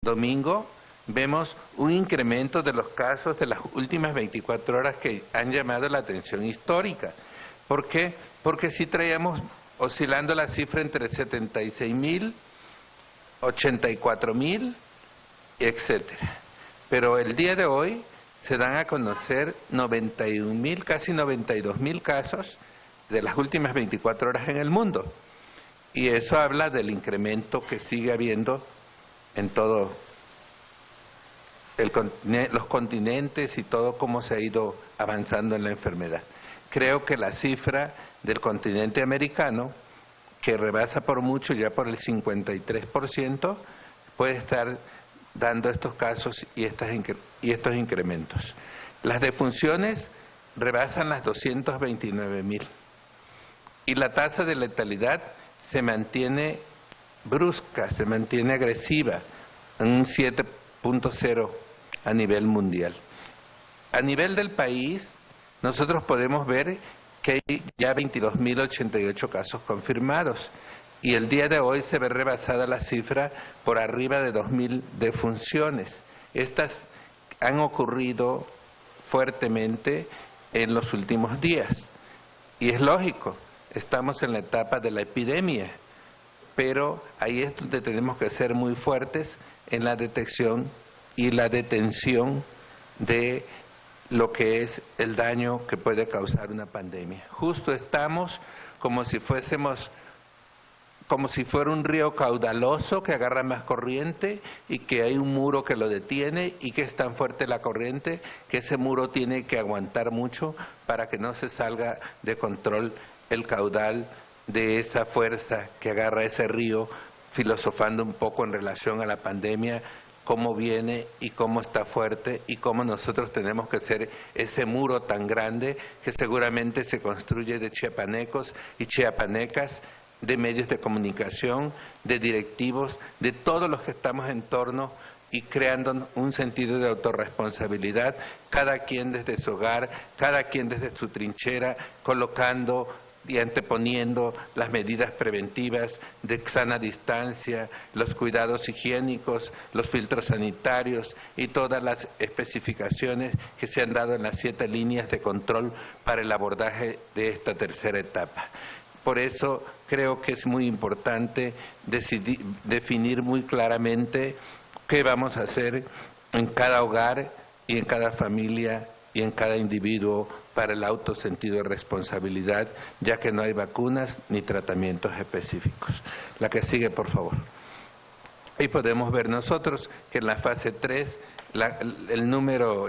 domingo vemos un incremento de los casos de las últimas 24 horas que han llamado la atención histórica. ¿Por qué? Porque sí traíamos oscilando la cifra entre 76.000, 84.000, etcétera. Pero el día de hoy se dan a conocer 91.000, casi 92.000 casos de las últimas 24 horas en el mundo. Y eso habla del incremento que sigue habiendo en todo los continentes y todo cómo se ha ido avanzando en la enfermedad. Creo que la cifra del continente americano, que rebasa por mucho, ya por el 53%, puede estar dando estos casos y estos incrementos. Las defunciones rebasan las 229.000 y la tasa de letalidad se mantiene brusca, se mantiene agresiva, en un 7.0 a nivel mundial. A nivel del país, nosotros podemos ver que hay ya 22.088 casos confirmados y el día de hoy se ve rebasada la cifra por arriba de 2.000 defunciones. Estas han ocurrido fuertemente en los últimos días y es lógico, estamos en la etapa de la epidemia, pero ahí es donde tenemos que ser muy fuertes en la detección y la detención de lo que es el daño que puede causar una pandemia. Justo estamos como si fuera un río caudaloso que agarra más corriente y que hay un muro que lo detiene y que es tan fuerte la corriente que ese muro tiene que aguantar mucho para que no se salga de control el caudal de esa fuerza que agarra ese río, filosofando un poco en relación a la pandemia, cómo viene y cómo está fuerte y cómo nosotros tenemos que ser ese muro tan grande que seguramente se construye de chiapanecos y chiapanecas, de medios de comunicación, de directivos, de todos los que estamos en torno y creando un sentido de autorresponsabilidad, cada quien desde su hogar, cada quien desde su trinchera, colocando y anteponiendo las medidas preventivas de sana distancia, los cuidados higiénicos, los filtros sanitarios y todas las especificaciones que se han dado en las 7 líneas de control para el abordaje de esta tercera etapa. Por eso creo que es muy importante definir muy claramente qué vamos a hacer en cada hogar y en cada familia y en cada individuo para el autosentido de responsabilidad, ya que no hay vacunas ni tratamientos específicos. La que sigue, por favor. Ahí podemos ver nosotros que en la fase 3,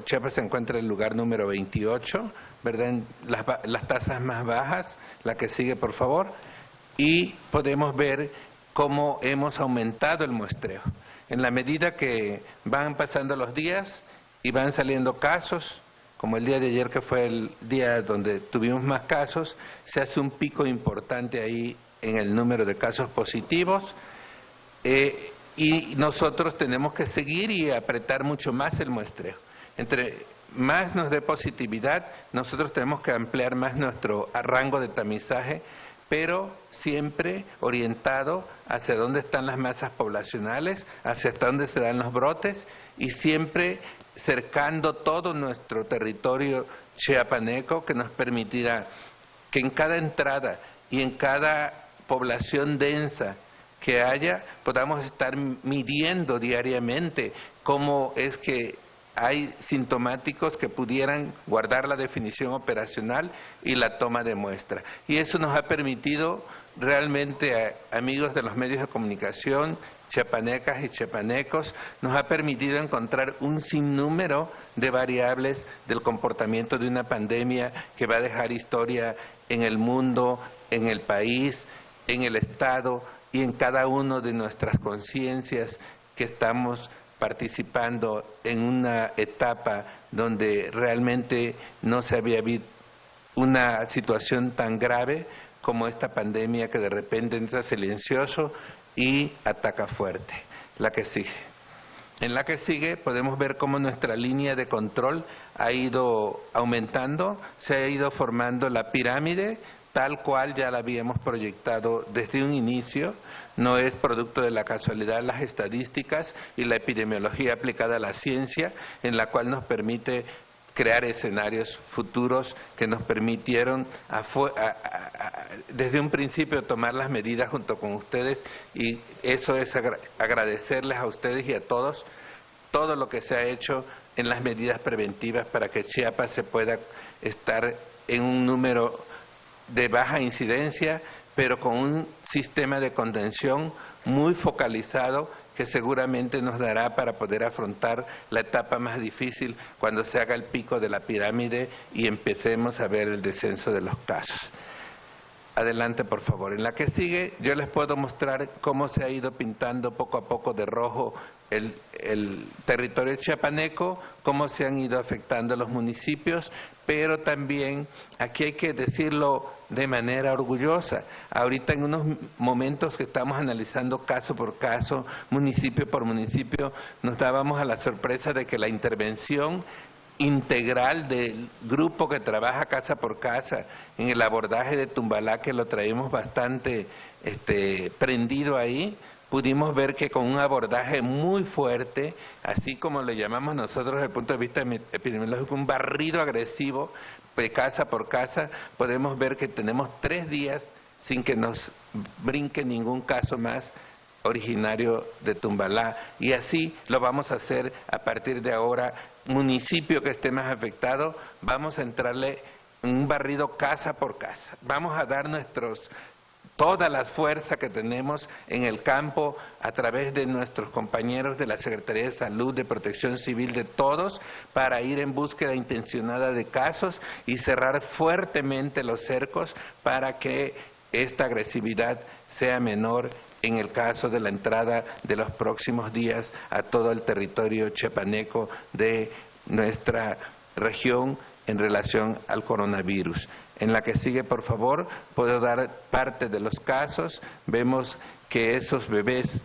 Chiapas se encuentra en el lugar número 28, ¿verdad? En las tasas más bajas, la que sigue, por favor, y podemos ver cómo hemos aumentado el muestreo. En la medida que van pasando los días y van saliendo casos, como el día de ayer que fue el día donde tuvimos más casos, se hace un pico importante ahí en el número de casos positivos y nosotros tenemos que seguir y apretar mucho más el muestreo. Entre más nos dé positividad, nosotros tenemos que ampliar más nuestro rango de tamizaje, pero siempre orientado hacia dónde están las masas poblacionales, hacia dónde se dan los brotes y siempre cercando todo nuestro territorio chiapaneco que nos permitirá que en cada entrada y en cada población densa que haya podamos estar midiendo diariamente cómo es que hay sintomáticos que pudieran guardar la definición operacional y la toma de muestra. Y eso nos ha permitido realmente, amigos de los medios de comunicación, chiapanecas y chiapanecos, nos ha permitido encontrar un sinnúmero de variables del comportamiento de una pandemia que va a dejar historia en el mundo, en el país, en el Estado y en cada uno de nuestras conciencias que estamos participando en una etapa donde realmente no se había visto una situación tan grave como esta pandemia que de repente entra silencioso y ataca fuerte. La que sigue. En la que sigue podemos ver cómo nuestra línea de control ha ido aumentando, se ha ido formando la pirámide tal cual ya la habíamos proyectado desde un inicio, no es producto de la casualidad las estadísticas y la epidemiología aplicada a la ciencia, en la cual nos permite crear escenarios futuros que nos permitieron desde un principio tomar las medidas junto con ustedes, y eso es agradecerles a ustedes y a todos todo lo que se ha hecho en las medidas preventivas para que Chiapas se pueda estar en un número de baja incidencia, pero con un sistema de contención muy focalizado que seguramente nos dará para poder afrontar la etapa más difícil cuando se haga el pico de la pirámide y empecemos a ver el descenso de los casos. Adelante, por favor. En la que sigue, yo les puedo mostrar cómo se ha ido pintando poco a poco de rojo el territorio chiapaneco, cómo se han ido afectando los municipios, pero también, aquí hay que decirlo de manera orgullosa, ahorita en unos momentos que estamos analizando caso por caso, municipio por municipio, nos dábamos a la sorpresa de que la intervención integral del grupo que trabaja casa por casa en el abordaje de Tumbalá, que lo traemos bastante prendido ahí, pudimos ver que con un abordaje muy fuerte, así como le llamamos nosotros desde el punto de vista epidemiológico, un barrido agresivo de casa por casa, podemos ver que tenemos 3 días sin que nos brinque ningún caso más originario de Tumbalá, y así lo vamos a hacer a partir de ahora. Municipio que esté más afectado, vamos a entrarle un barrido casa por casa, vamos a dar toda la fuerza que tenemos en el campo a través de nuestros compañeros de la Secretaría de Salud, de Protección Civil, de todos, para ir en búsqueda intencionada de casos y cerrar fuertemente los cercos para que esta agresividad sea menor en el caso de la entrada de los próximos días a todo el territorio chiapaneco de nuestra región en relación al coronavirus. En la que sigue, por favor, puedo dar parte de los casos. Vemos que esos bebés,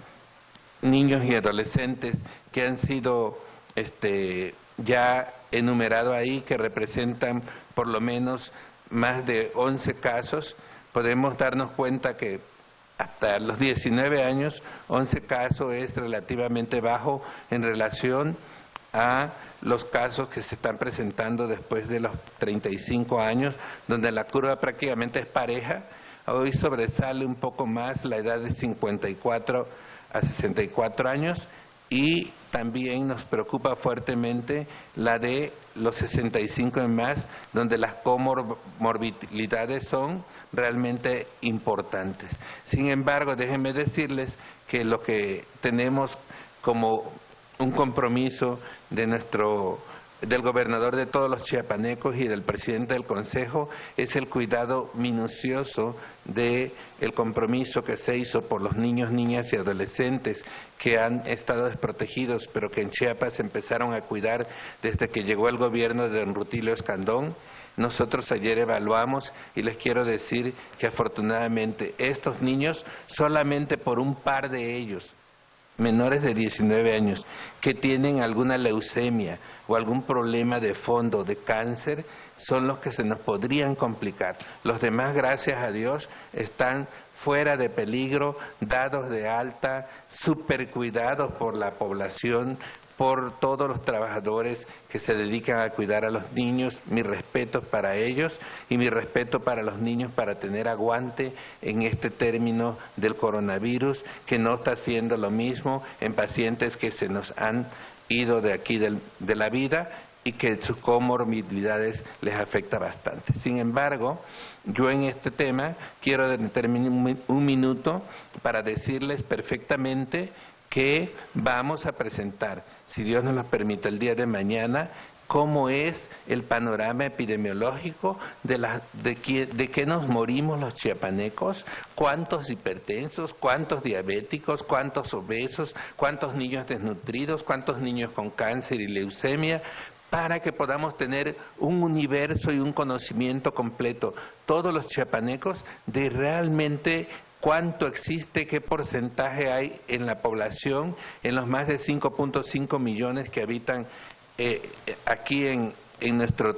niños y adolescentes que han sido ya enumerados ahí, que representan por lo menos más de 11 casos, podemos darnos cuenta que hasta los 19 años, 11 casos es relativamente bajo en relación a los casos que se están presentando después de los 35 años, donde la curva prácticamente es pareja. Hoy sobresale un poco más la edad de 54 a 64 años, y también nos preocupa fuertemente la de los 65 en más, donde las comorbilidades son realmente importantes. Sin embargo, déjenme decirles que lo que tenemos como un compromiso del gobernador de todos los chiapanecos y del presidente del Consejo es el cuidado minucioso del compromiso que se hizo por los niños, niñas y adolescentes que han estado desprotegidos, pero que en Chiapas empezaron a cuidar desde que llegó el gobierno de don Rutilio Escandón. Nosotros ayer evaluamos y les quiero decir que afortunadamente estos niños, solamente por un par de ellos, menores de 19 años, que tienen alguna leucemia o algún problema de fondo de cáncer, son los que se nos podrían complicar. Los demás, gracias a Dios, están fuera de peligro, dados de alta, supercuidados por la población, por todos los trabajadores que se dedican a cuidar a los niños. Mi respeto para ellos y mi respeto para los niños para tener aguante en este término del coronavirus, que no está haciendo lo mismo en pacientes que se nos han ido de aquí de la vida y que sus comorbilidades les afecta bastante. Sin embargo, yo en este tema quiero determinar un minuto para decirles perfectamente que vamos a presentar, si Dios nos lo permite, el día de mañana, cómo es el panorama epidemiológico de qué nos morimos los chiapanecos, cuántos hipertensos, cuántos diabéticos, cuántos obesos, cuántos niños desnutridos, cuántos niños con cáncer y leucemia, para que podamos tener un universo y un conocimiento completo, todos los chiapanecos, de realmente cuánto existe, qué porcentaje hay en la población, en los más de 5.5 millones que habitan aquí en nuestro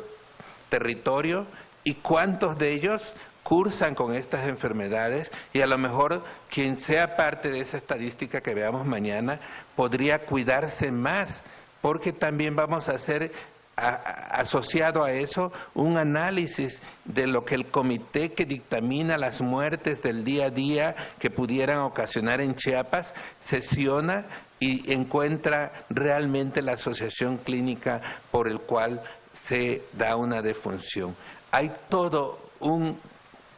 territorio, y cuántos de ellos cursan con estas enfermedades, y a lo mejor quien sea parte de esa estadística que veamos mañana podría cuidarse más, porque también vamos a hacer asociado a eso un análisis de lo que el comité que dictamina las muertes del día a día que pudieran ocasionar en Chiapas sesiona y encuentra realmente la asociación clínica por el cual se da una defunción. Hay todo un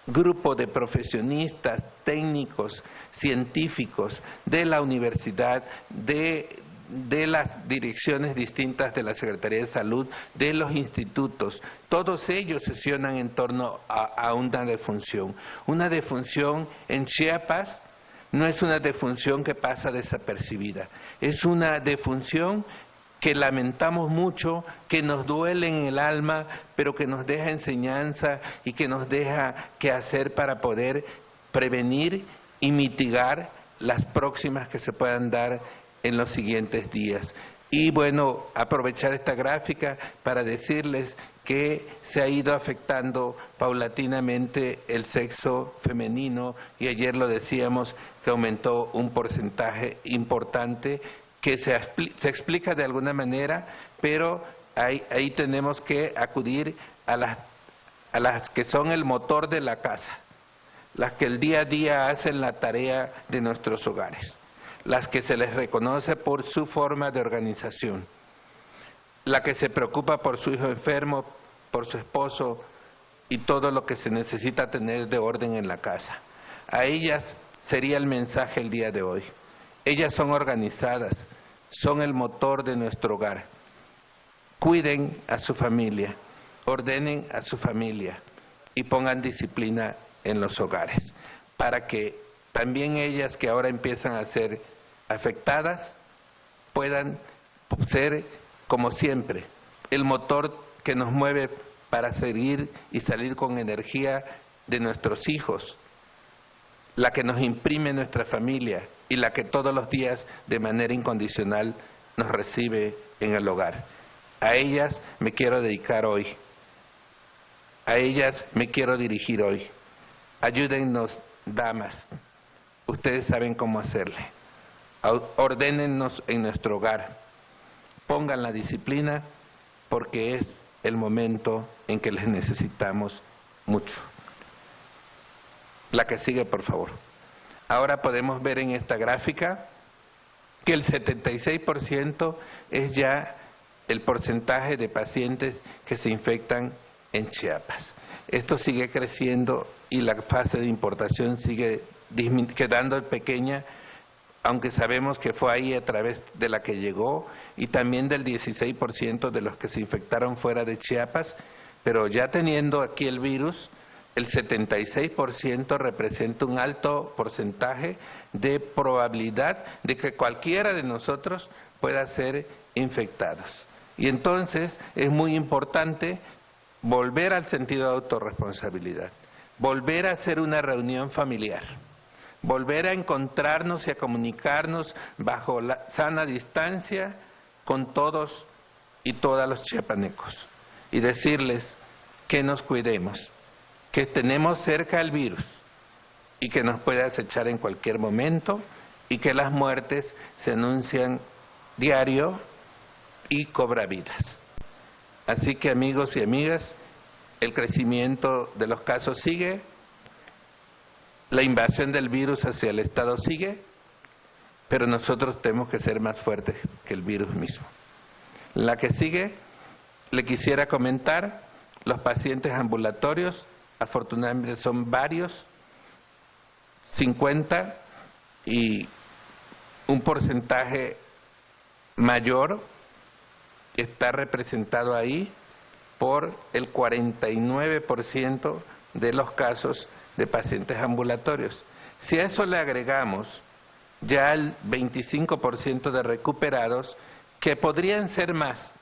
grupo de profesionistas, técnicos, científicos de la universidad, de las direcciones distintas de la Secretaría de Salud, de los institutos, todos ellos sesionan en torno a una defunción. Una defunción en Chiapas no es una defunción que pasa desapercibida, es una defunción que lamentamos mucho, que nos duele en el alma, pero que nos deja enseñanza y que nos deja qué hacer para poder prevenir y mitigar las próximas que se puedan dar en los siguientes días. Y bueno, aprovechar esta gráfica para decirles que se ha ido afectando paulatinamente el sexo femenino, y ayer lo decíamos que aumentó un porcentaje importante que se explica de alguna manera, pero ahí tenemos que acudir a las que son el motor de la casa, las que el día a día hacen la tarea de nuestros hogares, las que se les reconoce por su forma de organización, la que se preocupa por su hijo enfermo, por su esposo y todo lo que se necesita tener de orden en la casa. A ellas sería el mensaje el día de hoy. Ellas son organizadas, son el motor de nuestro hogar. Cuiden a su familia, ordenen a su familia y pongan disciplina en los hogares, para que también ellas que ahora empiezan a ser afectadas puedan ser, como siempre, el motor que nos mueve para seguir y salir con energía de nuestros hijos, la que nos imprime nuestra familia y la que todos los días de manera incondicional nos recibe en el hogar. A ellas me quiero dedicar hoy, a ellas me quiero dirigir hoy. Ayúdennos, damas, ustedes saben cómo hacerle. Ordénennos en nuestro hogar, pongan la disciplina, porque es el momento en que les necesitamos mucho. La que sigue, por favor. Ahora podemos ver en esta gráfica que el 76% es ya el porcentaje de pacientes que se infectan en Chiapas. Esto sigue creciendo y la fase de importación sigue quedando pequeña, aunque sabemos que fue ahí a través de la que llegó, y también del 16% de los que se infectaron fuera de Chiapas, pero ya teniendo aquí el virus, el 76% representa un alto porcentaje de probabilidad de que cualquiera de nosotros pueda ser infectados. Y entonces es muy importante volver al sentido de autorresponsabilidad, volver a hacer una reunión familiar, volver a encontrarnos y a comunicarnos bajo la sana distancia con todos y todas los chiapanecos y decirles que nos cuidemos, que tenemos cerca el virus y que nos puede acechar en cualquier momento, y que las muertes se anuncian diario y cobra vidas. Así que, amigos y amigas, el crecimiento de los casos sigue, la invasión del virus hacia el Estado sigue, pero nosotros tenemos que ser más fuertes que el virus mismo. La que sigue, le quisiera comentar, los pacientes ambulatorios, afortunadamente son varios, 50, y un porcentaje mayor está representado ahí por el 49% de los casos de pacientes ambulatorios. Si a eso le agregamos ya el 25% de recuperados, que podrían ser más,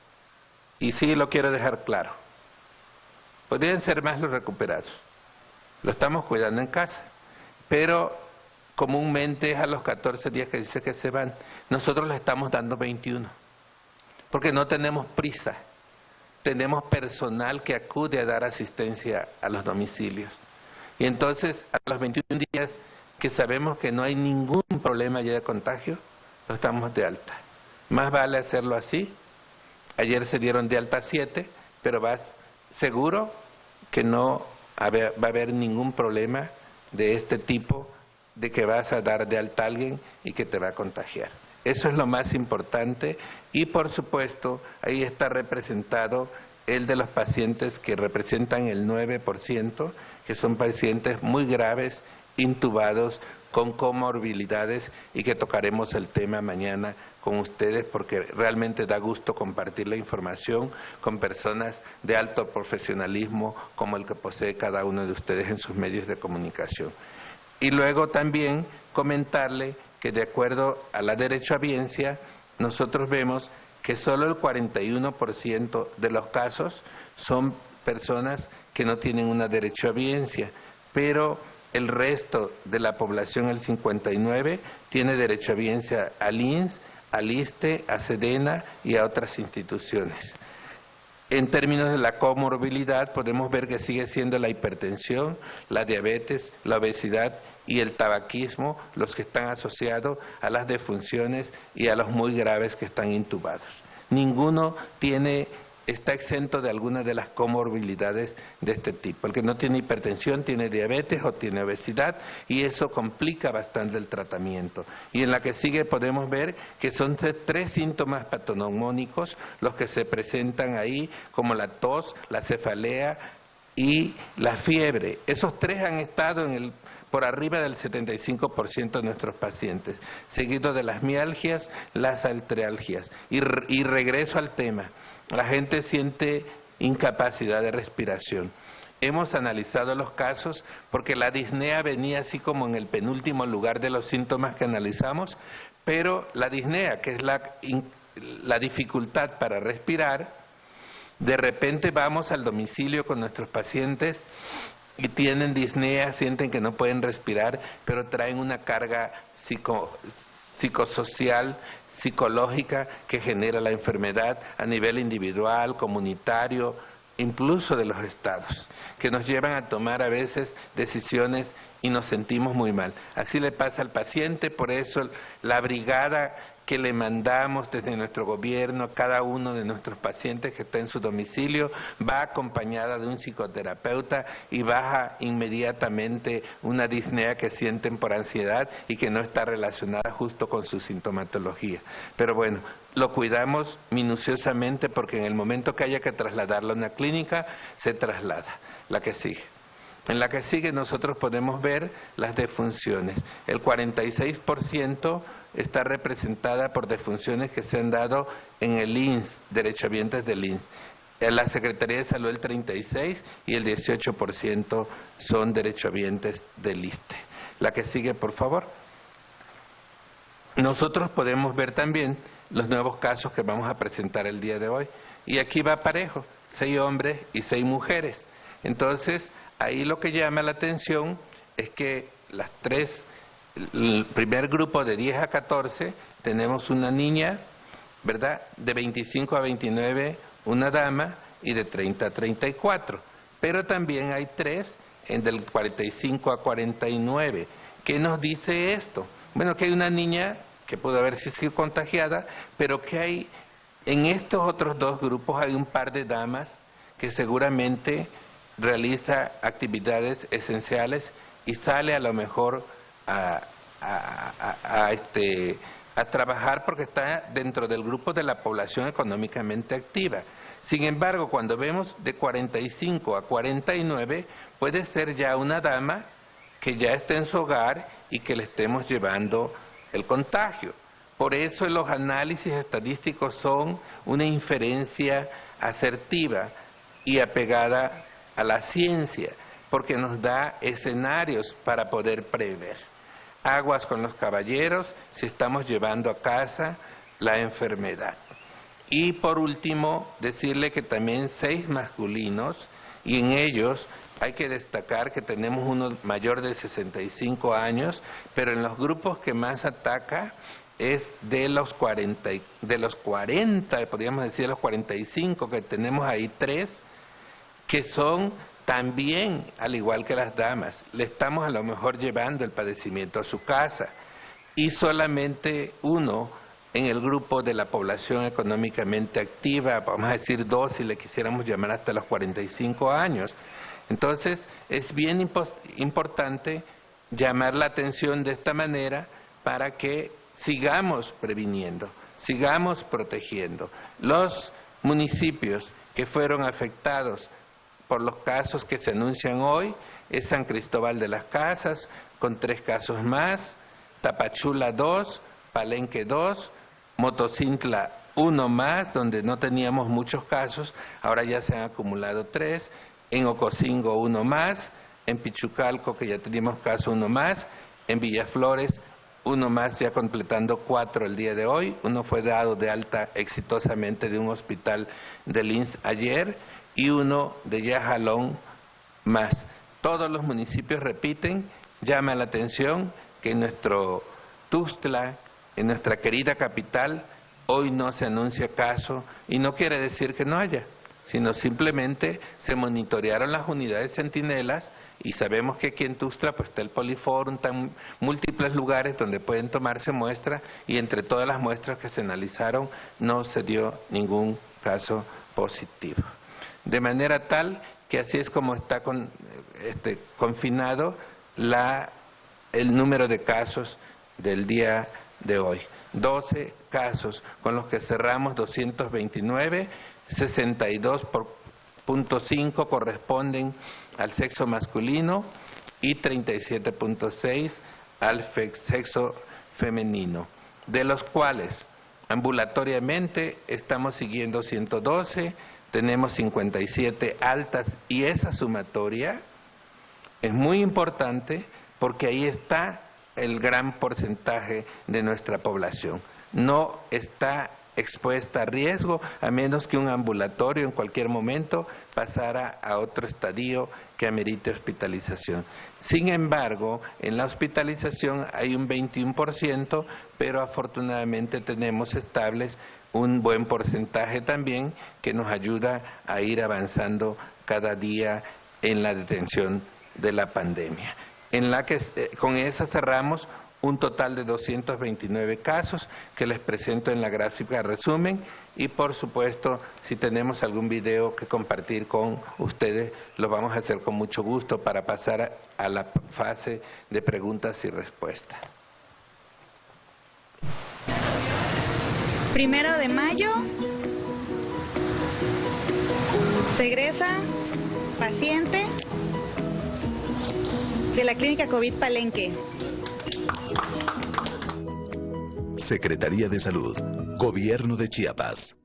y sí lo quiero dejar claro, podrían ser más los recuperados, lo estamos cuidando en casa, pero comúnmente es a los 14 días que dice que se van. Nosotros le estamos dando 21, porque no tenemos prisa, tenemos personal que acude a dar asistencia a los domicilios. Y entonces, a los 21 días que sabemos que no hay ningún problema ya de contagio, lo estamos de alta. Más vale hacerlo así. Ayer se dieron de alta 7, pero vas seguro que no va a haber ningún problema de este tipo, de que vas a dar de alta a alguien y que te va a contagiar. Eso es lo más importante y, por supuesto, ahí está representado el de los pacientes que representan el 9%, que son pacientes muy graves, intubados, con comorbilidades, y que tocaremos el tema mañana con ustedes porque realmente da gusto compartir la información con personas de alto profesionalismo como el que posee cada uno de ustedes en sus medios de comunicación. Y luego también comentarle que de acuerdo a la derechohabiencia, nosotros vemos que solo el 41% de los casos son personas que no tienen una derechohabiencia, pero el resto de la población, el 59%, tiene derechohabiencia al INSS, al ISSSTE, a SEDENA y a otras instituciones. En términos de la comorbilidad, podemos ver que sigue siendo la hipertensión, la diabetes, la obesidad y el tabaquismo los que están asociados a las defunciones y a los muy graves que están intubados. Ninguno está exento de alguna de las comorbilidades de este tipo. El que no tiene hipertensión tiene diabetes o tiene obesidad y eso complica bastante el tratamiento. Y en la que sigue podemos ver que son 3 síntomas patoneumónicos los que se presentan ahí, como la tos, la cefalea y la fiebre. Esos 3 han estado por arriba del 75% de nuestros pacientes, seguido de las mialgias, las artralgias. Y regreso al tema. La gente siente incapacidad de respiración. Hemos analizado los casos porque la disnea venía así como en el penúltimo lugar de los síntomas que analizamos, pero la disnea, que es la dificultad para respirar, de repente vamos al domicilio con nuestros pacientes y tienen disnea, sienten que no pueden respirar, pero traen una carga psicosocial, psicológica que genera la enfermedad a nivel individual, comunitario, incluso de los estados, que nos llevan a tomar a veces decisiones y nos sentimos muy mal. Así le pasa al paciente, por eso la brigada que le mandamos desde nuestro gobierno a cada uno de nuestros pacientes que está en su domicilio va acompañada de un psicoterapeuta y baja inmediatamente una disnea que sienten por ansiedad y que no está relacionada justo con su sintomatología. Pero bueno, lo cuidamos minuciosamente porque en el momento que haya que trasladarlo a una clínica, se traslada. La que sigue. En la que sigue nosotros podemos ver las defunciones. El 46% está representada por defunciones que se han dado en el INSS, derechohabientes del INSS. En la Secretaría de Salud el 36% y el 18% son derechohabientes del ISSSTE. La que sigue, por favor. Nosotros podemos ver también los nuevos casos que vamos a presentar el día de hoy. Y aquí va parejo, 6 hombres y 6 mujeres. Entonces, ahí lo que llama la atención es que el primer grupo de 10 a 14, tenemos una niña, ¿verdad?, de 25 a 29, una dama, y de 30 a 34. Pero también hay 3 del 45 a 49. ¿Qué nos dice esto? Bueno, que hay una niña que pudo haber sido contagiada, pero que hay en estos otros 2 grupos hay un par de damas que seguramente realiza actividades esenciales y sale a lo mejor a trabajar porque está dentro del grupo de la población económicamente activa. Sin embargo, cuando vemos de 45 a 49, puede ser ya una dama que ya está en su hogar y que le estemos llevando el contagio. Por eso los análisis estadísticos son una inferencia asertiva y apegada a la ciencia, porque nos da escenarios para poder prever. Aguas con los caballeros si estamos llevando a casa la enfermedad. Y por último, decirle que también 6 masculinos, y en ellos hay que destacar que tenemos uno mayor de 65 años, pero en los grupos que más ataca es de los 40, podríamos decir de los 45, que tenemos ahí 3, que son También, al igual que las damas, le estamos a lo mejor llevando el padecimiento a su casa y solamente uno en el grupo de la población económicamente activa, vamos a decir 2 si le quisiéramos llamar hasta los 45 años. Entonces, es bien importante llamar la atención de esta manera para que sigamos previniendo, sigamos protegiendo. Los municipios que fueron afectados por los casos que se anuncian hoy es San Cristóbal de las Casas, con 3 casos más, Tapachula 2, Palenque 2, Motocintla 1 más, donde no teníamos muchos casos, ahora ya se han acumulado 3, en Ocosingo 1 más, en Pichucalco, que ya teníamos caso, 1 más, en Villaflores 1 más, ya completando 4 el día de hoy. Uno fue dado de alta exitosamente de un hospital del INSS ayer y uno de Yajalón más. Todos los municipios repiten, llama la atención que en nuestro Tuxtla, en nuestra querida capital, hoy no se anuncia caso y no quiere decir que no haya, sino simplemente se monitorearon las unidades centinelas y sabemos que aquí en Tuxtla pues está el Poliforum, están múltiples lugares donde pueden tomarse muestras y entre todas las muestras que se analizaron no se dio ningún caso positivo. De manera tal que así es como está confinado el número de casos del día de hoy. 12 casos con los que cerramos 229, 62.5 corresponden al sexo masculino y 37.6 al sexo femenino, de los cuales ambulatoriamente estamos siguiendo 112, tenemos 57 altas y esa sumatoria es muy importante porque ahí está el gran porcentaje de nuestra población. No está expuesta a riesgo, a menos que un ambulatorio en cualquier momento pasara a otro estadio que amerite hospitalización. Sin embargo, en la hospitalización hay un 21%, pero afortunadamente tenemos estables un buen porcentaje también que nos ayuda a ir avanzando cada día en la detención de la pandemia. En la que con esa cerramos un total de 229 casos que les presento en la gráfica resumen y por supuesto si tenemos algún video que compartir con ustedes lo vamos a hacer con mucho gusto para pasar a la fase de preguntas y respuestas. 1 de mayo regresa paciente de la clínica COVID Palenque. Secretaría de Salud, Gobierno de Chiapas.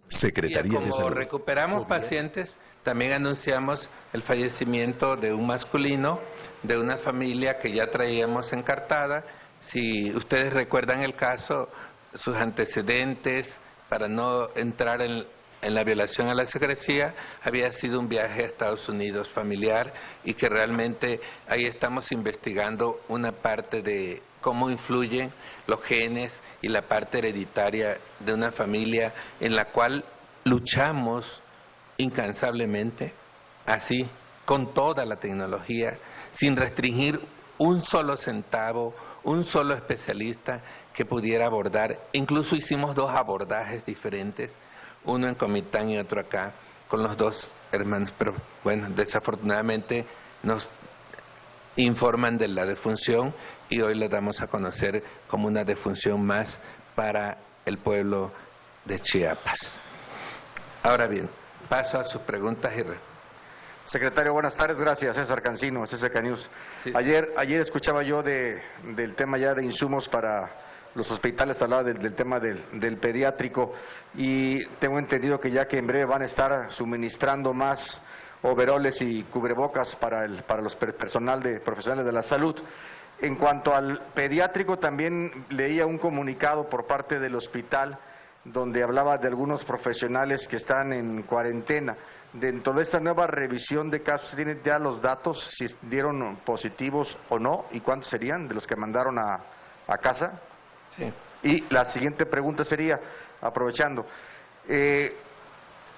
Secretaría de Salud. Como recuperamos pacientes, también anunciamos el fallecimiento de un masculino de una familia que ya traíamos encartada. Si ustedes recuerdan el caso, sus antecedentes, para no entrar en la violación a la secrecía, había sido un viaje a Estados Unidos familiar y que realmente ahí estamos investigando una parte de cómo influyen los genes y la parte hereditaria de una familia en la cual luchamos incansablemente, así, con toda la tecnología, sin restringir un solo centavo, un solo especialista que pudiera abordar. Incluso hicimos 2 abordajes diferentes, uno en Comitán y otro acá, con los 2 hermanos, pero bueno, desafortunadamente nos informan de la defunción y hoy le damos a conocer como una defunción más para el pueblo de Chiapas. Ahora bien, paso a sus preguntas y respuestas. Secretario, buenas tardes, gracias. César Cancino, CCK News. Sí. Ayer escuchaba yo del tema ya de insumos para los hospitales, hablaba del tema del pediátrico, y tengo entendido que ya que en breve van a estar suministrando más overoles y cubrebocas para los profesionales de la salud. En cuanto al pediátrico, también leía un comunicado por parte del hospital donde hablaba de algunos profesionales que están en cuarentena. Dentro de esta nueva revisión de casos, ¿tienen ya los datos si dieron positivos o no? ¿Y cuántos serían de los que mandaron a casa? Sí. Y la siguiente pregunta sería, aprovechando,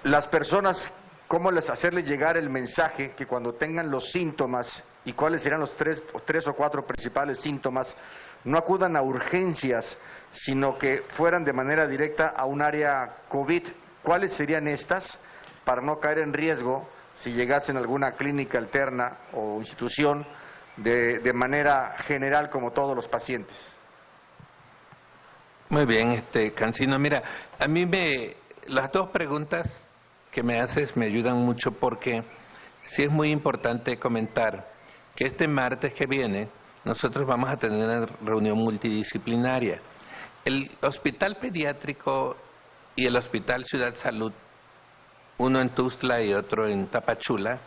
las personas, ¿cómo hacerles llegar el mensaje que cuando tengan los síntomas y cuáles serían los tres o cuatro principales síntomas, no acudan a urgencias, sino que fueran de manera directa a un área COVID? ¿Cuáles serían estas para no caer en riesgo si llegasen a alguna clínica alterna o institución de manera general como todos los pacientes? Muy bien, Cancino, mira, a mí las dos preguntas que me haces me ayudan mucho porque sí es muy importante comentar que este martes que viene nosotros vamos a tener una reunión multidisciplinaria. El Hospital Pediátrico y el Hospital Ciudad Salud, uno en Tuxtla y otro en Tapachula,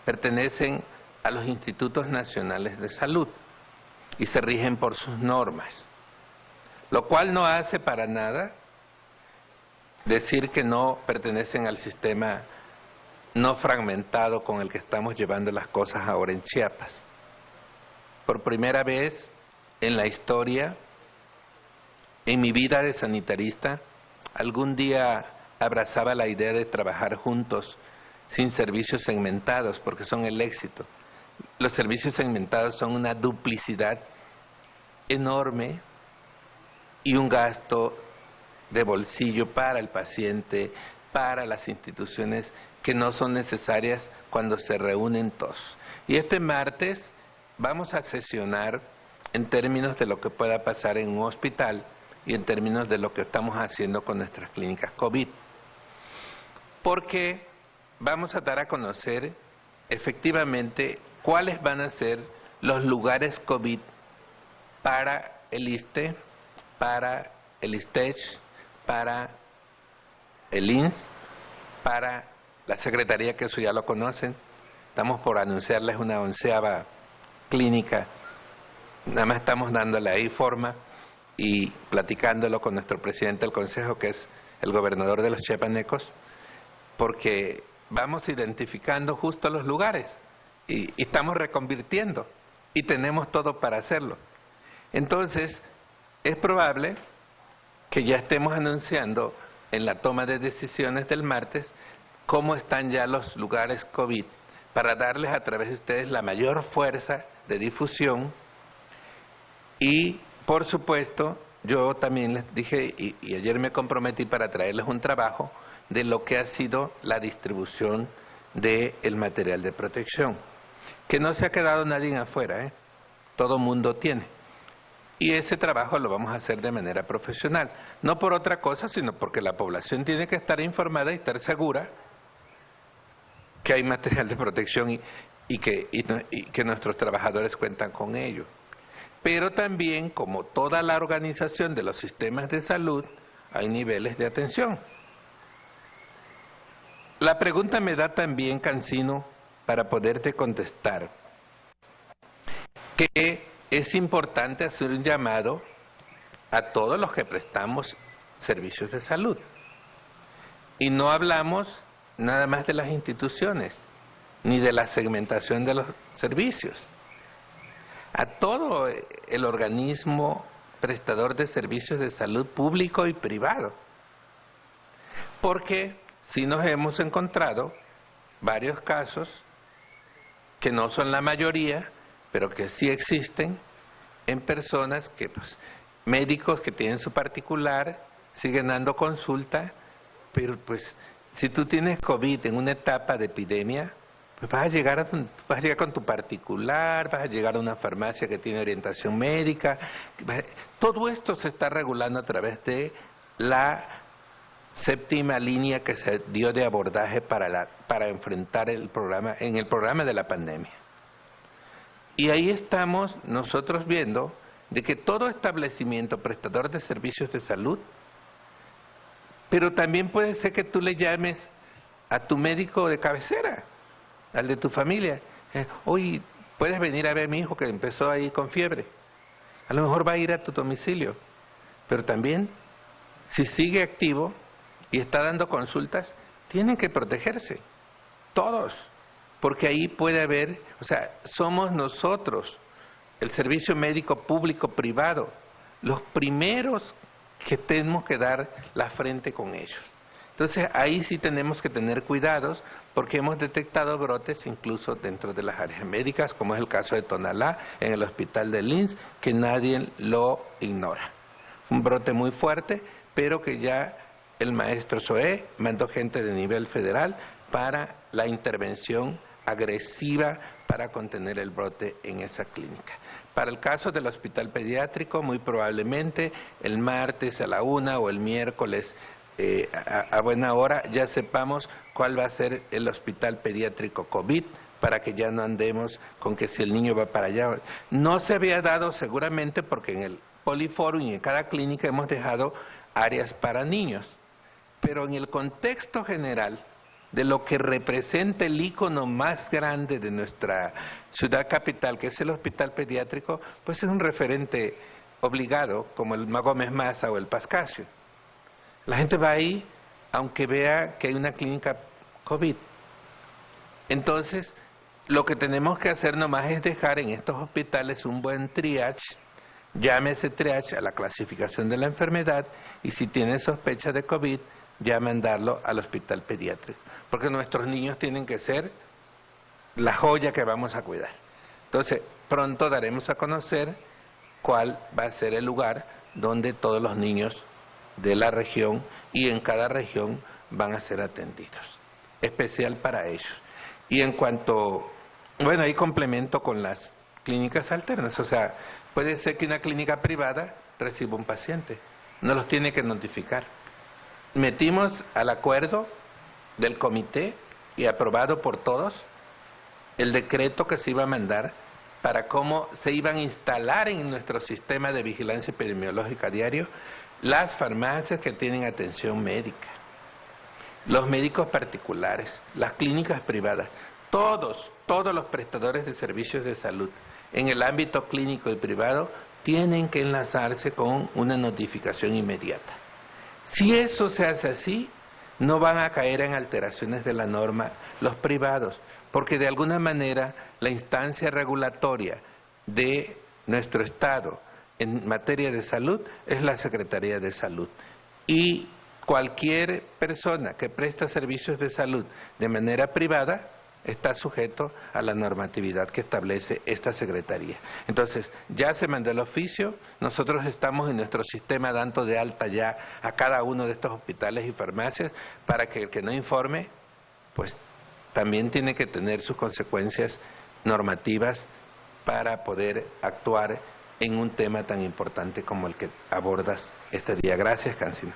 pertenecen a los Institutos Nacionales de Salud y se rigen por sus normas, lo cual no hace para nada decir que no pertenecen al sistema no fragmentado con el que estamos llevando las cosas ahora en Chiapas. Por primera vez en la historia, en mi vida de sanitarista, algún día abrazaba la idea de trabajar juntos sin servicios segmentados, porque son el éxito. Los servicios segmentados son una duplicidad enorme y un gasto de bolsillo para el paciente, para las instituciones que no son necesarias cuando se reúnen todos. Y este martes vamos a sesionar en términos de lo que pueda pasar en un hospital y en términos de lo que estamos haciendo con nuestras clínicas COVID. Porque vamos a dar a conocer efectivamente cuáles van a ser los lugares COVID para el ISSSTE, para el ISTESH, para el INS, para la Secretaría, que eso ya lo conocen. Estamos por anunciarles una 11ª clínica. Nada más estamos dándole ahí forma y platicándolo con nuestro presidente del Consejo, que es el gobernador de los chiapanecos, porque vamos identificando justo los lugares y estamos reconvirtiendo y tenemos todo para hacerlo. Entonces, es probable que ya estemos anunciando en la toma de decisiones del martes cómo están ya los lugares COVID, para darles a través de ustedes la mayor fuerza de difusión. Y, por supuesto, yo también les dije, y ayer me comprometí para traerles un trabajo de lo que ha sido la distribución del material de protección, que no se ha quedado nadie afuera, todo mundo tiene. Y ese trabajo lo vamos a hacer de manera profesional, no por otra cosa, sino porque la población tiene que estar informada y estar segura que hay material de protección y que nuestros trabajadores cuentan con ello. Pero también, como toda la organización de los sistemas de salud, hay niveles de atención. La pregunta me da también, Cancino, para poderte contestar, que es importante hacer un llamado a todos los que prestamos servicios de salud. Y no hablamos nada más de las instituciones, ni de la segmentación de los servicios. A todo el organismo prestador de servicios de salud público y privado. Porque sí nos hemos encontrado varios casos, que no son la mayoría, pero que sí existen, en personas que, médicos que tienen su particular, siguen dando consulta, pero si tú tienes COVID en una etapa de epidemia, pues vas a llegar con tu particular, vas a llegar a una farmacia que tiene orientación médica. Todo esto se está regulando a través de la 7ª línea que se dio de abordaje para enfrentar el programa de la pandemia. Y ahí estamos nosotros viendo de que todo establecimiento prestador de servicios de salud, pero también puede ser que tú le llames a tu médico de cabecera, al de tu familia. Oye, puedes venir a ver a mi hijo que empezó ahí con fiebre. A lo mejor va a ir a tu domicilio, pero también, si sigue activo y está dando consultas, tienen que protegerse, todos, porque ahí puede haber, o sea, somos nosotros, el servicio médico público-privado, los primeros que tenemos que dar la frente con ellos. Entonces, ahí sí tenemos que tener cuidados porque hemos detectado brotes incluso dentro de las áreas médicas, como es el caso de Tonalá, en el hospital de Lins, que nadie lo ignora. Un brote muy fuerte, pero que ya el maestro Zoé mandó gente de nivel federal para la intervención agresiva para contener el brote en esa clínica. Para el caso del hospital pediátrico, muy probablemente el martes a la 1 o el miércoles a buena hora ya sepamos cuál va a ser el hospital pediátrico COVID, para que ya no andemos con que si el niño va para allá. No se había dado seguramente porque en el Poliforum y en cada clínica hemos dejado áreas para niños, pero en el contexto general de lo que representa el ícono más grande de nuestra ciudad capital, que es el hospital pediátrico, pues es un referente obligado, como el Gómez Maza o el Pascasio. La gente va ahí aunque vea que hay una clínica COVID. Entonces, lo que tenemos que hacer nomás es dejar en estos hospitales un buen triage, llámese triage a la clasificación de la enfermedad, y si tiene sospecha de COVID, ya mandarlo al hospital pediátrico, porque nuestros niños tienen que ser la joya que vamos a cuidar. Entonces, pronto daremos a conocer cuál va a ser el lugar donde todos los niños de la región y en cada región van a ser atendidos, especial para ellos. Y en cuanto, bueno, ahí complemento con las clínicas alternas, o sea, puede ser que una clínica privada reciba un paciente, no los tiene que notificar. Metimos al acuerdo del comité y aprobado por todos el decreto que se iba a mandar para cómo se iban a instalar en nuestro sistema de vigilancia epidemiológica diario las farmacias que tienen atención médica, los médicos particulares, las clínicas privadas, todos los prestadores de servicios de salud en el ámbito clínico y privado tienen que enlazarse con una notificación inmediata. Si eso se hace así, no van a caer en alteraciones de la norma los privados, porque de alguna manera la instancia regulatoria de nuestro Estado en materia de salud es la Secretaría de Salud. Y cualquier persona que presta servicios de salud de manera privada está sujeto a la normatividad que establece esta Secretaría. Entonces, ya se mandó el oficio, nosotros estamos en nuestro sistema dando de alta ya a cada uno de estos hospitales y farmacias para que el que no informe, pues también tiene que tener sus consecuencias normativas para poder actuar en un tema tan importante como el que abordas este día. Gracias, Cancino.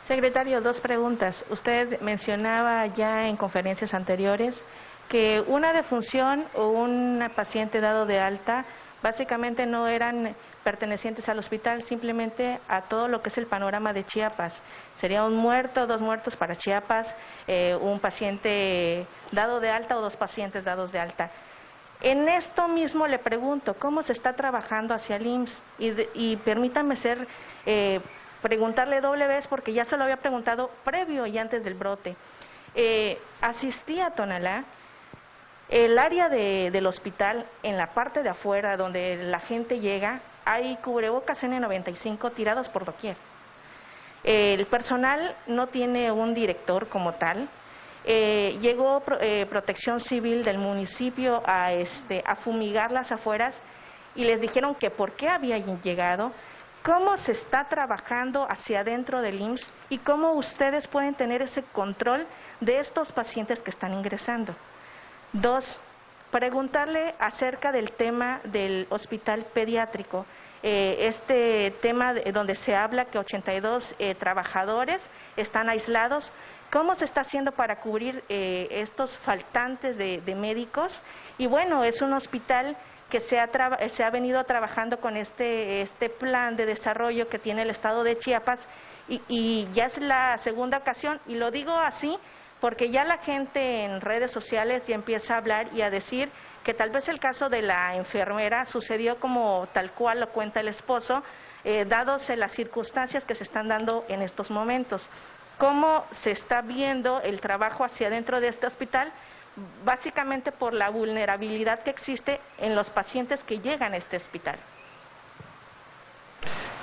Secretario, 2 preguntas. Usted mencionaba ya en conferencias anteriores que una defunción o un paciente dado de alta básicamente no eran pertenecientes al hospital, simplemente a todo lo que es el panorama de Chiapas. Sería un muerto, 2 muertos para Chiapas, un paciente dado de alta o 2 pacientes dados de alta. En esto mismo le pregunto, ¿cómo se está trabajando hacia el IMSS? Y permítame preguntarle doble vez porque ya se lo había preguntado previo y antes del brote. Asistí a Tonalá, el área del hospital, en la parte de afuera donde la gente llega, hay cubrebocas N95 tirados por doquier. El personal no tiene un director como tal. Llegó Protección Civil del municipio a fumigar las afueras y les dijeron que por qué habían llegado. ¿Cómo se está trabajando hacia adentro del IMSS y cómo ustedes pueden tener ese control de estos pacientes que están ingresando? 2, preguntarle acerca del tema del hospital pediátrico. Este tema donde se habla que 82 trabajadores están aislados. ¿Cómo se está haciendo para cubrir estos faltantes de médicos? Y bueno, es un hospital que se ha venido trabajando con este plan de desarrollo que tiene el Estado de Chiapas y ya es la segunda ocasión, y lo digo así porque ya la gente en redes sociales ya empieza a hablar y a decir que tal vez el caso de la enfermera sucedió como tal cual lo cuenta el esposo, dados las circunstancias que se están dando en estos momentos. ¿Cómo se está viendo el trabajo hacia dentro de este hospital? Básicamente por la vulnerabilidad que existe en los pacientes que llegan a este hospital.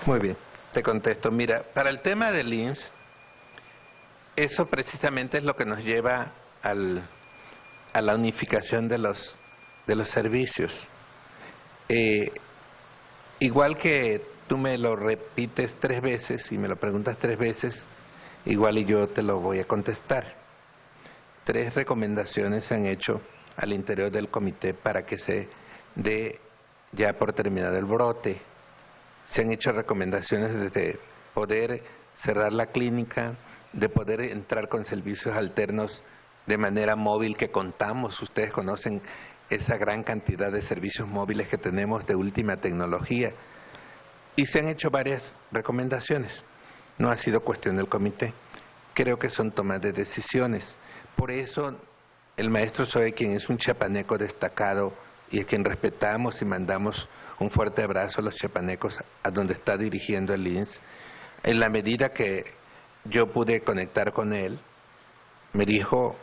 Muy bien, te contesto. Mira, para el tema del IMSS, eso precisamente es lo que nos lleva a la unificación de los servicios. Igual que tú me lo repites 3 veces y me lo preguntas 3 veces, igual y yo te lo voy a contestar. 3 recomendaciones se han hecho al interior del comité para que se dé ya por terminado el brote. Se han hecho recomendaciones de poder cerrar la clínica, de poder entrar con servicios alternos de manera móvil que contamos. Ustedes conocen esa gran cantidad de servicios móviles que tenemos de última tecnología. Y se han hecho varias recomendaciones. No ha sido cuestión del comité. Creo que son tomas de decisiones. Por eso el maestro Zoe, quien es un chiapaneco destacado y a quien respetamos y mandamos un fuerte abrazo a los chiapanecos a donde está dirigiendo el IMSS, en la medida que yo pude conectar con él, me dijo,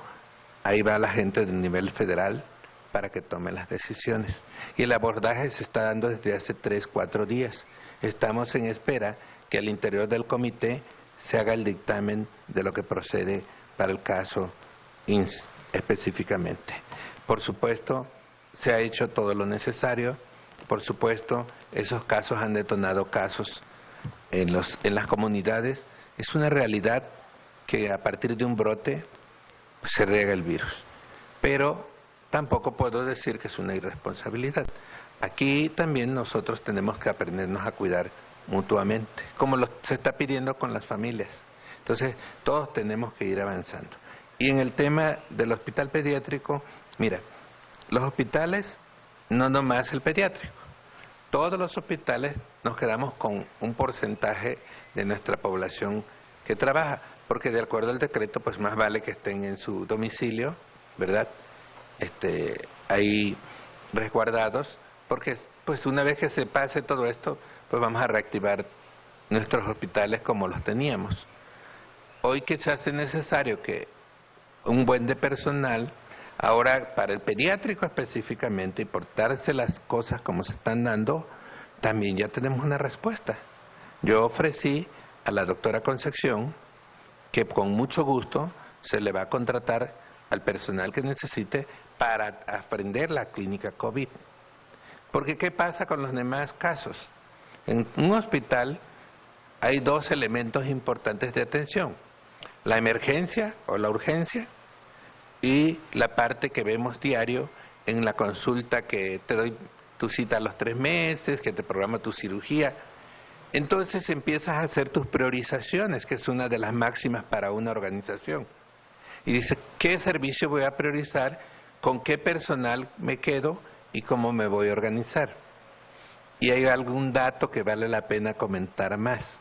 ahí va la gente del nivel federal para que tome las decisiones. Y el abordaje se está dando desde hace 3, 4 días. Estamos en espera que al interior del comité se haga el dictamen de lo que procede para el caso IMSS específicamente. Por supuesto, se ha hecho todo lo necesario. Por supuesto, esos casos han detonado casos en las comunidades. Es una realidad que a partir de un brote se riega el virus. Pero tampoco puedo decir que es una irresponsabilidad. Aquí también nosotros tenemos que aprendernos a cuidar mutuamente, como se está pidiendo con las familias. Entonces, todos tenemos que ir avanzando. Y en el tema del hospital pediátrico, mira, los hospitales, no nomás el pediátrico, todos los hospitales nos quedamos con un porcentaje de nuestra población que trabaja, porque de acuerdo al decreto, pues más vale que estén en su domicilio, ¿verdad? Ahí resguardados, porque pues una vez que se pase todo esto, pues vamos a reactivar nuestros hospitales como los teníamos. Hoy que se hace necesario que un buen de personal, ahora para el pediátrico específicamente, y por darse las cosas como se están dando, también ya tenemos una respuesta. Yo ofrecí a la doctora Concepción que con mucho gusto se le va a contratar al personal que necesite para aprender la clínica COVID. Porque ¿qué pasa con los demás casos? En un hospital hay 2 elementos importantes de atención: la emergencia o la urgencia y la parte que vemos diario en la consulta, que te doy tu cita a los 3 meses, que te programa tu cirugía. Entonces empiezas a hacer tus priorizaciones, que es una de las máximas para una organización. Y dices, ¿qué servicio voy a priorizar? ¿Con qué personal me quedo? ¿Y cómo me voy a organizar? Y hay algún dato que vale la pena comentar más.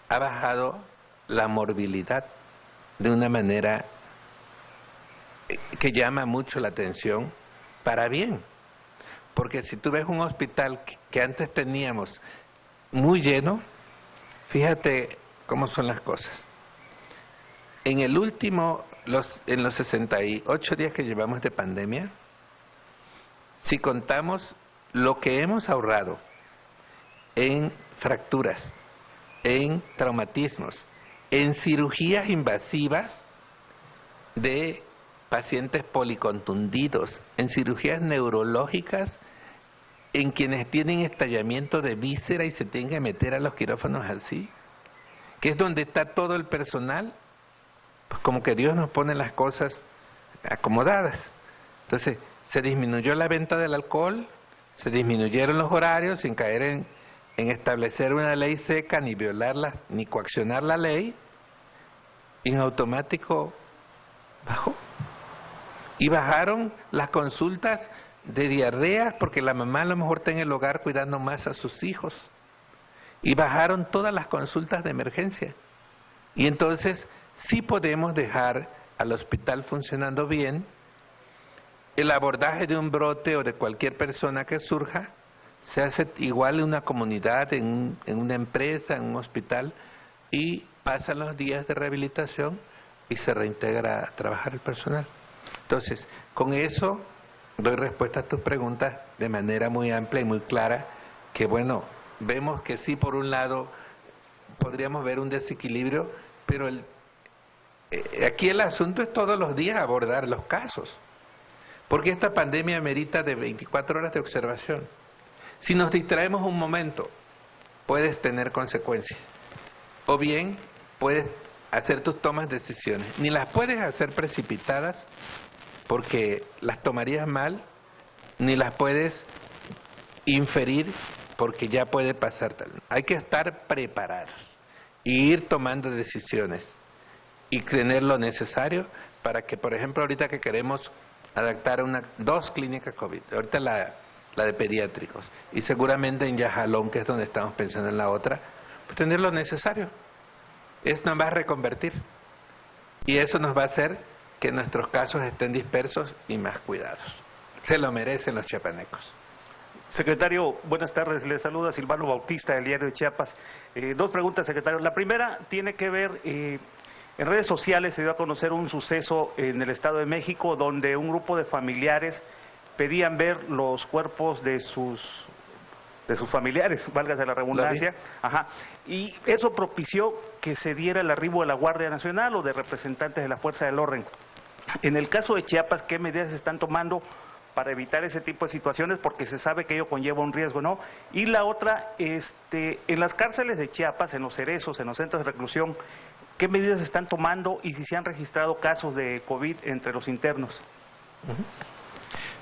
Ha bajado la morbilidad de una manera que llama mucho la atención para bien. Porque si tú ves un hospital que antes teníamos muy lleno, fíjate cómo son las cosas. En el último, en los 68 días que llevamos de pandemia, si contamos lo que hemos ahorrado en fracturas, en traumatismos, en cirugías invasivas de pacientes policontundidos, en cirugías neurológicas, en quienes tienen estallamiento de víscera y se tienen que meter a los quirófanos así, que es donde está todo el personal, pues como que Dios nos pone las cosas acomodadas. Entonces, se disminuyó la venta del alcohol, se disminuyeron los horarios sin caer en establecer una ley seca, ni violarla, ni coaccionar la ley, y en automático bajó. Y bajaron las consultas de diarrea porque la mamá a lo mejor está en el hogar cuidando más a sus hijos. Y bajaron todas las consultas de emergencia. Y entonces sí podemos dejar al hospital funcionando bien. El abordaje de un brote o de cualquier persona que surja se hace igual en una comunidad, en una empresa, en un hospital, y pasan los días de rehabilitación y se reintegra a trabajar el personal. Entonces, con eso doy respuesta a tus preguntas de manera muy amplia y muy clara, que bueno, vemos que sí, por un lado, podríamos ver un desequilibrio, pero aquí el asunto es todos los días abordar los casos, porque esta pandemia merita de 24 horas de observación. Si nos distraemos un momento, puedes tener consecuencias, o bien puedes hacer tus tomas de decisiones. Ni las puedes hacer precipitadas, porque las tomarías mal, ni las puedes inferir, porque ya puede pasar tal. Hay que estar preparados y ir tomando decisiones y tener lo necesario para que, por ejemplo, ahorita que queremos adaptar dos clínicas COVID, ahorita la de pediátricos, y seguramente en Yajalón, que es donde estamos pensando en la otra, pues tener lo necesario. Es nada más reconvertir. Y eso nos va a hacer que nuestros casos estén dispersos y más cuidados. Se lo merecen los chiapanecos. Secretario, buenas tardes. Le saluda Silvano Bautista del Diario de Chiapas. Dos preguntas, secretario. La primera tiene que ver, en redes sociales se dio a conocer un suceso en el Estado de México donde un grupo de familiares pedían ver los cuerpos de sus familiares, válgase la redundancia, y eso propició que se diera el arribo de la Guardia Nacional o de representantes de la Fuerza del Orden. En el caso de Chiapas, ¿qué medidas se están tomando para evitar ese tipo de situaciones? Porque se sabe que ello conlleva un riesgo, ¿no? Y la otra, en las cárceles de Chiapas, en los cerezos, en los centros de reclusión, ¿qué medidas se están tomando y si se han registrado casos de COVID entre los internos?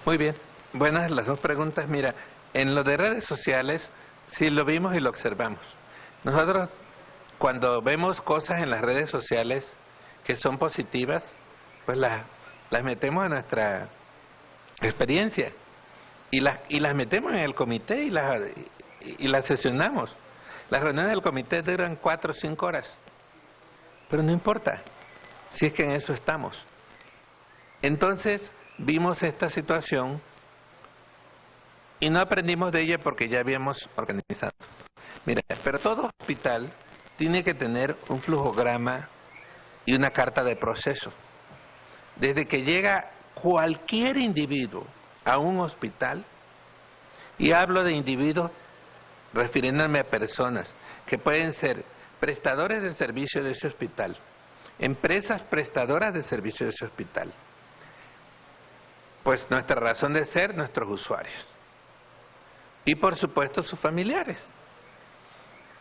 Muy bien, buenas las dos preguntas. Mira, en lo de redes sociales, sí lo vimos y lo observamos. Nosotros, cuando vemos cosas en las redes sociales que son positivas, pues las metemos a nuestra experiencia y las metemos en el comité y las sesionamos. Las reuniones del comité duran 4 o 5 horas, pero no importa, si es que en eso estamos. Entonces, vimos esta situación y no aprendimos de ella porque ya habíamos organizado. Mira, pero todo hospital tiene que tener un flujograma y una carta de proceso. Desde que llega cualquier individuo a un hospital, y hablo de individuos refiriéndome a personas que pueden ser prestadores de servicio de ese hospital, empresas prestadoras de servicio de ese hospital, pues nuestra razón de ser, nuestros usuarios. Y por supuesto sus familiares.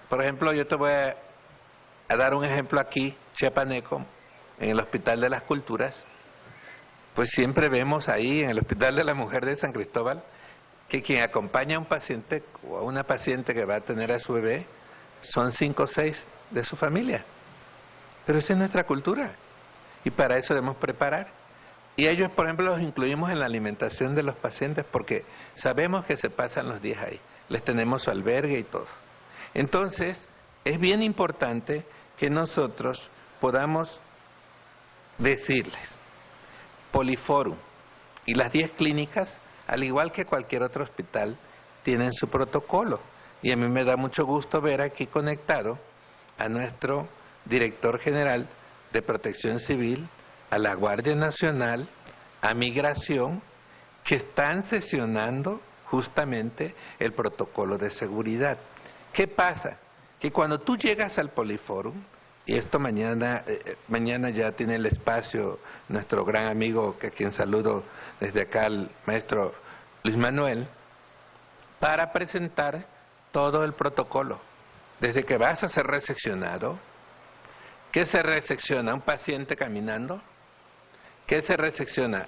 Por ejemplo, yo te voy a dar un ejemplo aquí, chiapaneco, en el Hospital de las Culturas. Pues siempre vemos ahí en el Hospital de la Mujer de San Cristóbal que quien acompaña a un paciente o a una paciente que va a tener a su bebé son 5 o 6 de su familia. Pero esa es nuestra cultura y para eso debemos preparar. Y ellos, por ejemplo, los incluimos en la alimentación de los pacientes porque sabemos que se pasan los días ahí. Les tenemos su albergue y todo. Entonces, es bien importante que nosotros podamos decirles, Poliforum y las 10 clínicas, al igual que cualquier otro hospital, tienen su protocolo. Y a mí me da mucho gusto ver aquí conectado a nuestro director general de Protección Civil, a la Guardia Nacional, a Migración, que están sesionando justamente el protocolo de seguridad. ¿Qué pasa? Que cuando tú llegas al Poliforum, y esto mañana ya tiene el espacio nuestro gran amigo, que a quien saludo desde acá, el maestro Luis Manuel, para presentar todo el protocolo. Desde que vas a ser reseccionado, ¿qué se resecciona? ¿Un paciente caminando? ¿Qué se resecciona?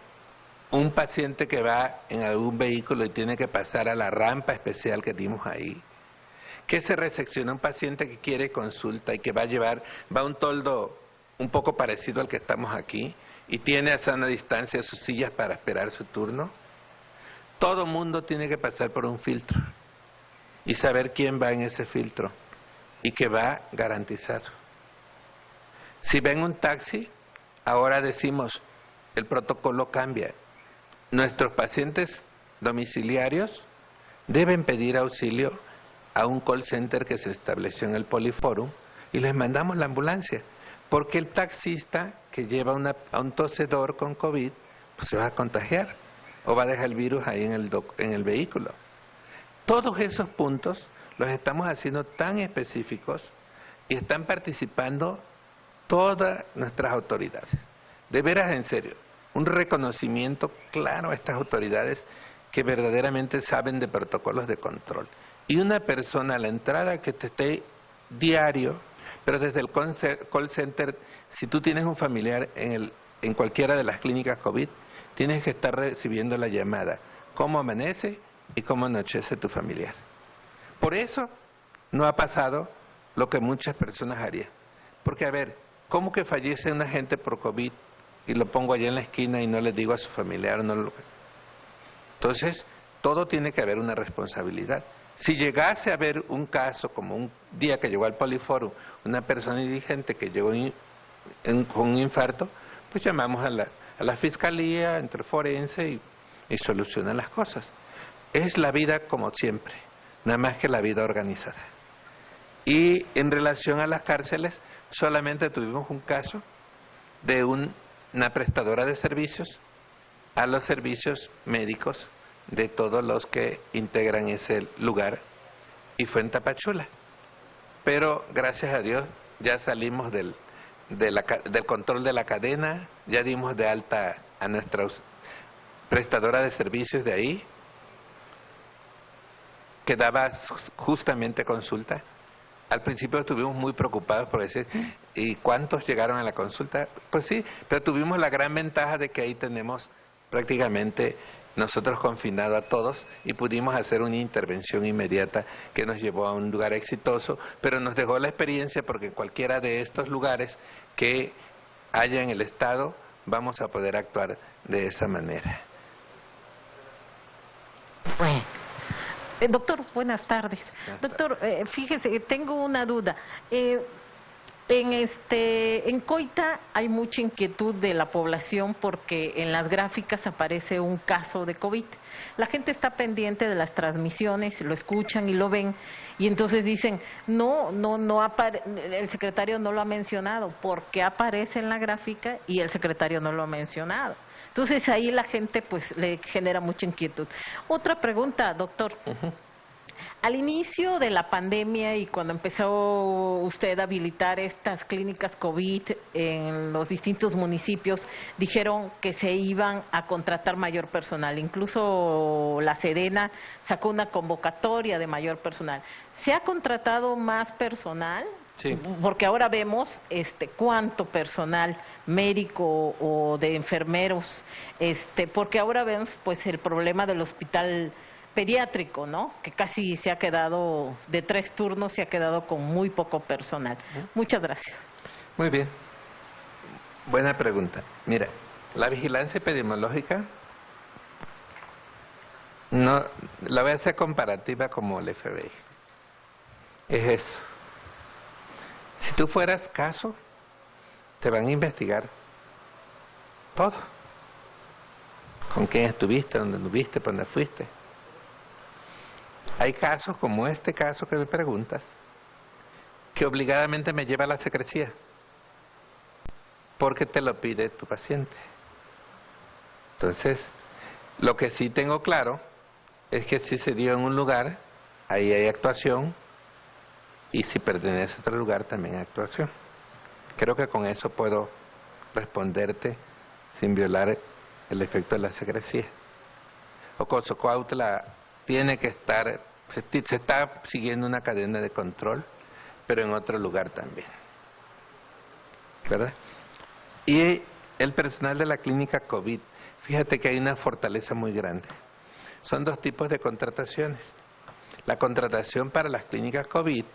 Un paciente que va en algún vehículo y tiene que pasar a la rampa especial que dimos ahí. ¿Qué se resecciona? Un paciente que quiere consulta y que va a un toldo un poco parecido al que estamos aquí y tiene a sana distancia sus sillas para esperar su turno. todo mundo tiene que pasar por un filtro y saber quién va en ese filtro y que va garantizado. Si ven un taxi, ahora decimos, el protocolo cambia. Nuestros pacientes domiciliarios deben pedir auxilio a un call center que se estableció en el Poliforum y les mandamos la ambulancia, porque el taxista que lleva a un tosedor con COVID pues se va a contagiar o va a dejar el virus ahí en el vehículo. Todos esos puntos los estamos haciendo tan específicos y están participando todas nuestras autoridades. De veras, en serio, un reconocimiento claro a estas autoridades que verdaderamente saben de protocolos de control. Y una persona a la entrada que te esté diario, pero desde el call center, si tú tienes un familiar en cualquiera de las clínicas COVID, tienes que estar recibiendo la llamada, cómo amanece y cómo anochece tu familiar. Por eso no ha pasado lo que muchas personas harían. Porque, a ver, ¿cómo que fallece una gente por COVID y lo pongo allá en la esquina y no le digo a su familiar? Entonces, todo tiene que haber una responsabilidad. Si llegase a haber un caso, como un día que llegó al Poliforum, una persona indigente que llegó con un infarto, pues llamamos a la fiscalía, entre forense y solucionan las cosas. Es la vida como siempre, nada más que la vida organizada. Y en relación a las cárceles, solamente tuvimos un caso de una prestadora de servicios a los servicios médicos de todos los que integran ese lugar, y fue en Tapachula. Pero gracias a Dios ya salimos del control de la cadena, ya dimos de alta a nuestra prestadora de servicios de ahí, que daba justamente consulta. Al principio estuvimos muy preocupados por decir, ¿y cuántos llegaron a la consulta? Pues sí, pero tuvimos la gran ventaja de que ahí tenemos prácticamente nosotros confinado a todos y pudimos hacer una intervención inmediata que nos llevó a un lugar exitoso, pero nos dejó la experiencia porque en cualquiera de estos lugares que haya en el Estado vamos a poder actuar de esa manera. Bueno. Doctor, buenas tardes. Doctor, fíjese, tengo una duda. En Coita hay mucha inquietud de la población porque en las gráficas aparece un caso de COVID. La gente está pendiente de las transmisiones, lo escuchan y lo ven, y entonces dicen, el secretario no lo ha mencionado, porque aparece en la gráfica y el secretario no lo ha mencionado. Entonces ahí la gente pues le genera mucha inquietud. Otra pregunta, doctor. Al inicio de la pandemia y cuando empezó usted a habilitar estas clínicas COVID en los distintos municipios, dijeron que se iban a contratar mayor personal. Incluso la Sedena sacó una convocatoria de mayor personal. ¿Se ha contratado más personal? Sí. Porque ahora vemos cuánto personal médico o de enfermeros, porque ahora vemos pues el problema del hospital pediátrico, ¿no? Que casi se ha quedado, de 3 turnos, se ha quedado con muy poco personal. Muchas gracias. Muy bien. Buena pregunta. Mira, la vigilancia epidemiológica, no, la voy a hacer comparativa como el FBI. Es eso. Si tú fueras caso, te van a investigar todo. Con quién estuviste, dónde estuviste, por dónde fuiste. Hay casos como este caso que me preguntas, que obligadamente me lleva a la secrecía, porque te lo pide tu paciente. Entonces, lo que sí tengo claro es que si se dio en un lugar, ahí hay actuación, y si pertenece a otro lugar, también hay actuación. Creo que con eso puedo responderte sin violar el efecto de la secrecía. Ocosocuautla tiene que estar, se está siguiendo una cadena de control, pero en otro lugar también, ¿verdad? Y el personal de la clínica COVID, fíjate que hay una fortaleza muy grande. Son 2 tipos de contrataciones. La contratación para las clínicas COVID,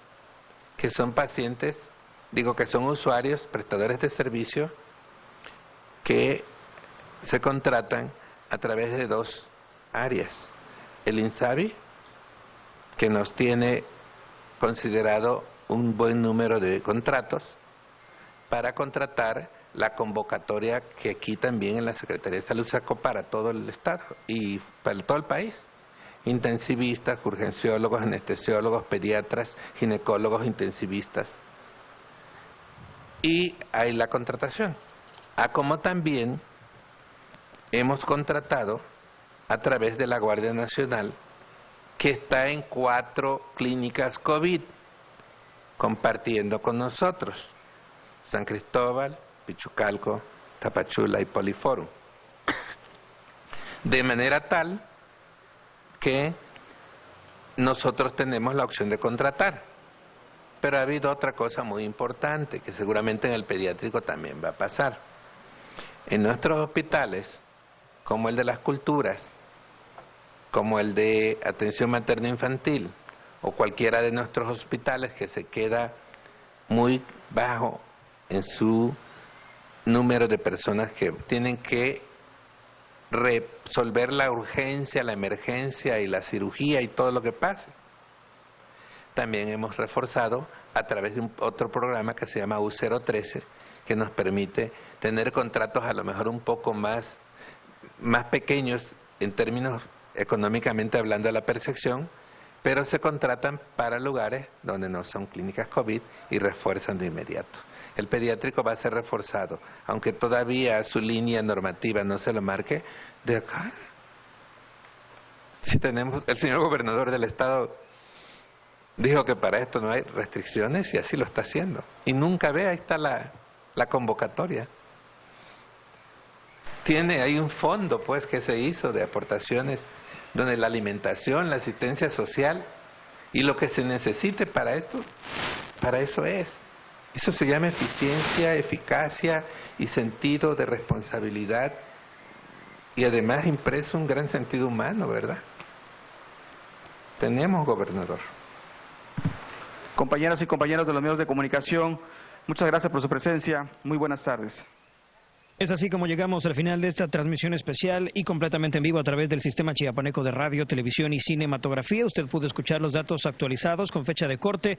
que son pacientes, que son usuarios, prestadores de servicio, que se contratan a través de 2 áreas. El INSABI, que nos tiene considerado un buen número de contratos para contratar la convocatoria que aquí también en la Secretaría de Salud sacó para todo el Estado y para todo el país. Intensivistas, urgenciólogos, anestesiólogos, pediatras, ginecólogos, intensivistas. Y hay la contratación. Como también hemos contratado a través de la Guardia Nacional, que está en 4 clínicas COVID, compartiendo con nosotros: San Cristóbal, Pichucalco, Tapachula y Poliforum. De manera tal que nosotros tenemos la opción de contratar. Pero ha habido otra cosa muy importante, que seguramente en el pediátrico también va a pasar. En nuestros hospitales, como el de las culturas, como el de atención materno-infantil, o cualquiera de nuestros hospitales que se queda muy bajo en su número de personas que tienen que resolver la urgencia, la emergencia y la cirugía y todo lo que pase. También hemos reforzado a través de otro programa que se llama U013, que nos permite tener contratos a lo mejor un poco más pequeños en términos económicamente hablando de la percepción, pero se contratan para lugares donde no son clínicas COVID y refuerzan de inmediato. El pediátrico va a ser reforzado, aunque todavía su línea normativa no se lo marque, de acá. Si tenemos, el señor gobernador del estado dijo que para esto no hay restricciones y así lo está haciendo. Y nunca ve, ahí está la convocatoria. Hay un fondo pues que se hizo de aportaciones donde la alimentación, la asistencia social y lo que se necesite para esto, para eso es. Eso se llama eficiencia, eficacia y sentido de responsabilidad y además impreso un gran sentido humano, ¿verdad? Tenemos gobernador. Compañeras y compañeros de los medios de comunicación, muchas gracias por su presencia. Muy buenas tardes. Es así como llegamos al final de esta transmisión especial y completamente en vivo a través del Sistema Chiapaneco de Radio, Televisión y Cinematografía. Usted pudo escuchar los datos actualizados con fecha de corte.